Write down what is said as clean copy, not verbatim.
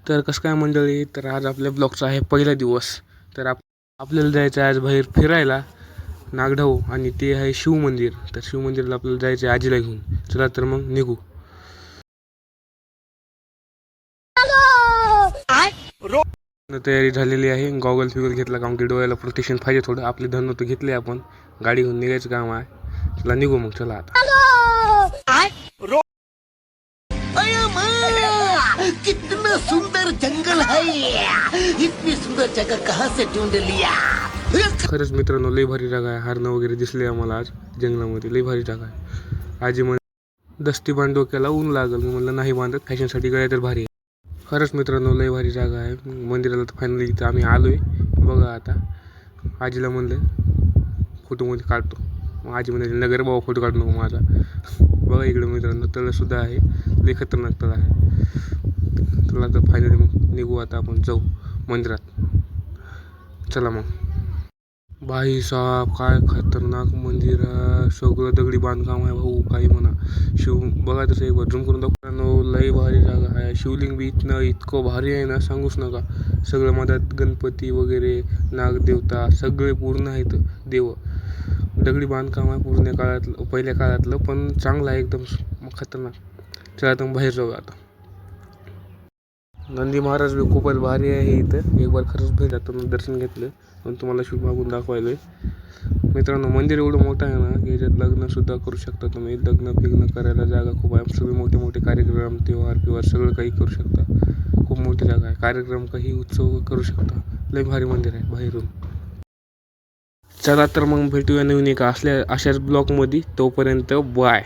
तर कसं काय मंडळी, तर आज आपल्या ब्लॉगचा आहे पहिला दिवस. तर आपल्याला जायचं आहे आज बाहेर फिरायला नागढाऊ, आणि ते आहे शिव मंदिर. तर शिव मंदिरला आपल्याला जायचं आहे आजीला घेऊन. चला तर मग निघू. तयारी झालेली आहे. गॉगल फिगल घेतला, कारण की डोळ्याला प्रोटेक्शन पाहिजे थोडं. आपले धन तर घेतले, आपण गाडी घेऊन निघायचं काम आहे. चला निघू मग. चला आता. कितना सुंदर जंगल है, इतनी सुंदर जगह कहाँ से ढूंढ लिया. खरंच मित्रांनो, लई भारी जागा आहे. हरणं वगैरे दिसले आम्हाला आज जंगलामध्ये. लई भारी जागा आहे. आजी म्हणजे दस्ती बांध डोक्याला ऊन लागल. मी म्हणलं नाही बांधत, फॅशनसाठी गळ्या तर भारी आहे. खरंच मित्रांनो, लई भारी जागा आहे. मंदिराला तर फायनली इथं आम्ही आलो आहे. बघा आता आजीला म्हणलं फोटोमध्ये काढतो. मग आजी म्हणजे नगर बाबा फोटो काढू नको माझा. बघा इकडे मित्रांनो तळंसुद्धा आहे. लई खतरनाक तळ आहे. चला तर फायनली मग निघू आता. आपण जाऊ मंदिरात. चला मग. भाई साहेब, काय खतरनाक मंदिर आहे. सगळं दगडी बांधकाम आहे भाऊ, काही म्हणा. शिव बघा तसं एक बार झूम करून दाखवतो. लई भारी जागा आहे. शिवलिंग बी इतकं भारी आहे ना, सांगूच नका. सगळं मधात गणपती वगैरे, नागदेवता सगळे पूर्ण आहेत देव. दगडी बांधकाम आहे पूर्ण काळातलं, पहिल्या काळातलं, पण चांगलं आहे एकदम खतरनाक. चला तर बाहेर जाऊ आता. नंदी महाराज बी खूपच भारी आहे इथं. एक बार खरंच भेट जातं दर्शन घेतलं, पण तुम्हाला शूट मागून दाखवायला आहे. मित्रांनो, मंदिर एवढं मोठं आहे ना की याच्यात लग्नसुद्धा करू शकता तुम्ही. लग्न फिग्न करायला जागा खूप आहे. सगळे मोठे मोठे कार्यक्रम, त्योहार सगळं काही करू शकता. खूप मोठी जागा आहे. कार्यक्रम काही उत्सव करू शकता. लई भारी मंदिर आहे बाहेरून. चला तर मग भेटूया नवीन एका अशाच ब्लॉगमध्ये. तोपर्यंत बाय.